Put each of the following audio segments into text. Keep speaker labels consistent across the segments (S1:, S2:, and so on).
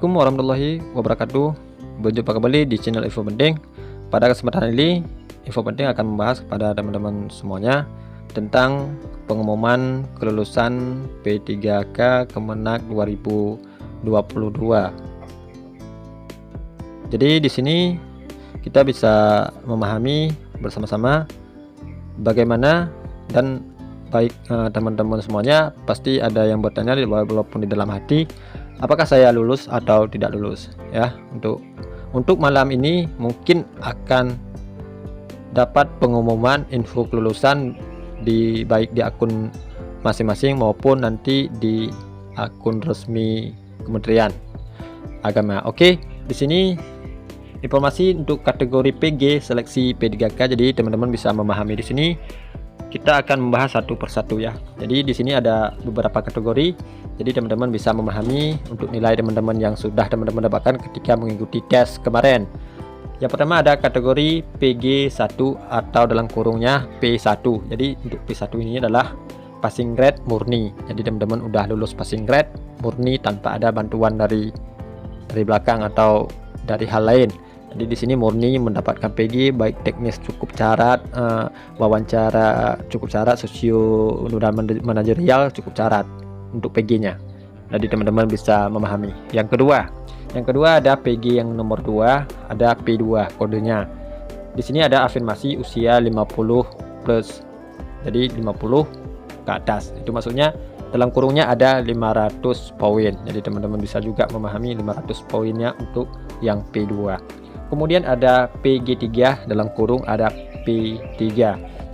S1: Assalamualaikum warahmatullahi wabarakatuh. Berjumpa kembali di channel Info Penting. Pada kesempatan ini, Info Penting akan membahas kepada teman-teman semuanya tentang pengumuman kelulusan P3K Kemenak 2022. Jadi di sini kita bisa memahami bersama-sama bagaimana, dan baik teman-teman semuanya pasti ada yang bertanya walaupun di dalam hati, apakah saya lulus atau tidak lulus ya. Untuk malam ini mungkin akan dapat pengumuman info kelulusan baik di akun masing-masing maupun nanti di akun resmi Kementerian Agama. Oke, di sini informasi untuk kategori PG seleksi P3K. Jadi teman-teman bisa memahami di sini. Kita akan membahas satu persatu ya. Jadi di sini ada beberapa kategori. Jadi teman-teman bisa memahami untuk nilai teman-teman yang sudah teman-teman dapatkan ketika mengikuti tes kemarin. Yang pertama ada kategori PG1 atau dalam kurungnya P1. Jadi untuk P1 ini adalah passing grade murni. Jadi teman-teman udah lulus passing grade murni tanpa ada bantuan dari belakang atau dari hal lain. Jadi di sini murni mendapatkan PG baik teknis cukup syarat, wawancara cukup syarat, sosio dan manajerial cukup syarat untuk PG-nya. Jadi teman-teman bisa memahami. Yang kedua ada PG yang nomor 2, ada P2 kodenya. Di sini ada afirmasi usia 50 plus. Jadi 50 ke atas. Itu maksudnya dalam kurungnya ada 500 poin. Jadi teman-teman bisa juga memahami 500 poinnya untuk yang P2. Kemudian ada PG3 dalam kurung ada P3.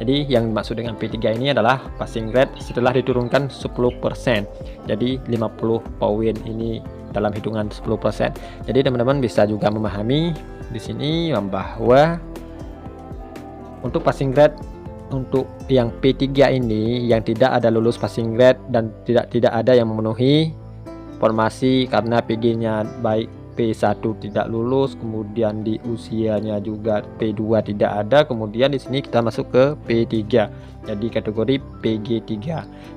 S1: Jadi yang dimaksud dengan P3 ini adalah passing grade setelah diturunkan 10%. Jadi 50 poin ini dalam hitungan 10%. Jadi teman-teman bisa juga memahami di sini bahwa untuk passing grade untuk yang P3 ini yang tidak ada lulus passing grade dan tidak ada yang memenuhi formasi karena PG-nya baik P1 tidak lulus, kemudian di usianya juga P2 tidak ada, kemudian di sini kita masuk ke P3. Jadi kategori PG3.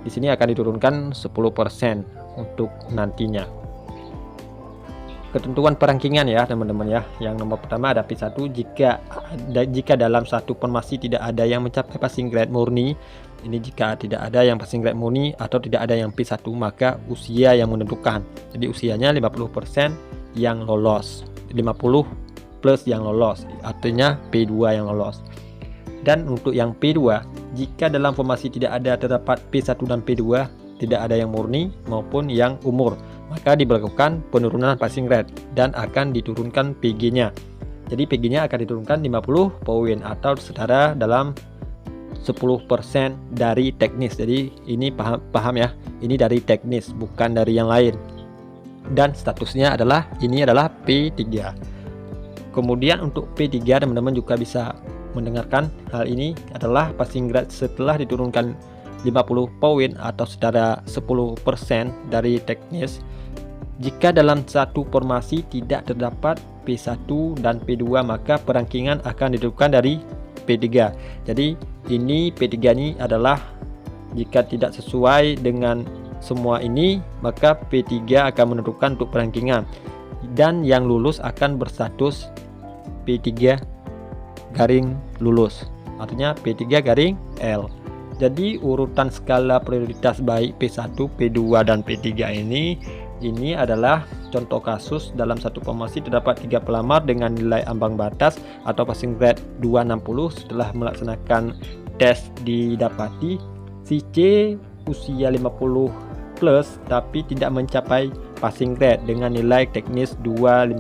S1: Di sini akan diturunkan 10% untuk nantinya. Ketentuan perangkingan ya teman-teman ya. Yang nomor pertama ada P1, jika dalam satu formasi tidak ada yang mencapai passing grade murni. Ini jika tidak ada yang passing grade murni atau tidak ada yang P1, maka usia yang menentukan. Jadi usianya 50% yang lolos, 50 plus yang lolos, artinya P2 yang lolos. Dan untuk yang P2, jika dalam formasi tidak ada terdapat P1 dan P2, tidak ada yang murni maupun yang umur, maka diberlakukan penurunan passing grade dan akan diturunkan PG-nya. Jadi PG-nya akan diturunkan 50 poin atau setara dalam 10% dari teknis. Jadi ini paham ya, ini dari teknis bukan dari yang lain. Dan statusnya adalah ini adalah P3. Kemudian untuk P3 teman-teman juga bisa mendengarkan hal ini adalah passing grade setelah diturunkan 50 poin atau setara 10% dari teknis. Jika dalam satu formasi tidak terdapat P1 dan P2, maka perangkingan akan ditentukan dari P3. Jadi ini P3 ini adalah jika tidak sesuai dengan semua ini, maka P3 akan menentukan untuk perangkingan, dan yang lulus akan berstatus P3 garing lulus, artinya P3 garing L. Jadi urutan skala prioritas baik P1, P2 dan P3 ini adalah contoh kasus dalam satu formasi terdapat 3 pelamar dengan nilai ambang batas atau passing grade 260 setelah melaksanakan tes didapati si C usia 50 plus tapi tidak mencapai passing grade dengan nilai teknis 215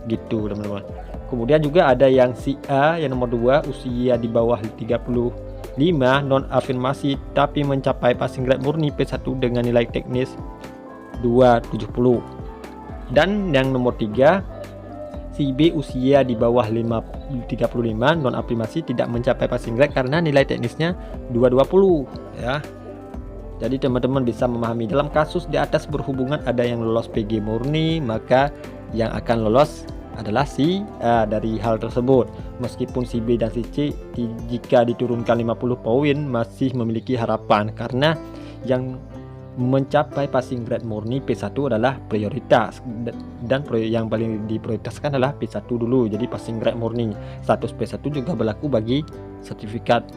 S1: gitu teman-teman. Kemudian juga ada yang si A yang nomor 2 usia di bawah 35 non afirmasi tapi mencapai passing grade murni P1 dengan nilai teknis 270. Dan yang nomor 3 si B usia di bawah 35 non afirmasi tidak mencapai passing grade karena nilai teknisnya 220 ya. Jadi teman-teman bisa memahami dalam kasus di atas berhubungan ada yang lolos PG murni, maka yang akan lolos adalah si A dari hal tersebut. Meskipun si B dan si C jika diturunkan 50 poin masih memiliki harapan karena yang mencapai passing grade murni P1 adalah prioritas, dan yang paling diprioritaskan adalah P1 dulu. Jadi passing grade murni. Status P1 juga berlaku bagi sertifikat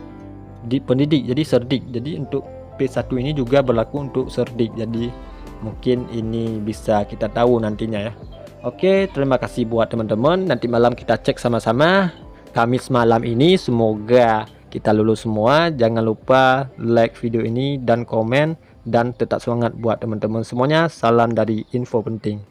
S1: di pendidik, jadi serdik. Jadi untuk P1 ini juga berlaku untuk serdik. Jadi mungkin ini bisa kita tahu nantinya ya. Oke, terima kasih buat teman-teman. Nanti malam kita cek sama-sama Kamis malam ini. Semoga kita lulus semua. Jangan lupa like video ini dan komen, dan tetap semangat buat teman-teman semuanya. Salam dari Info Penting.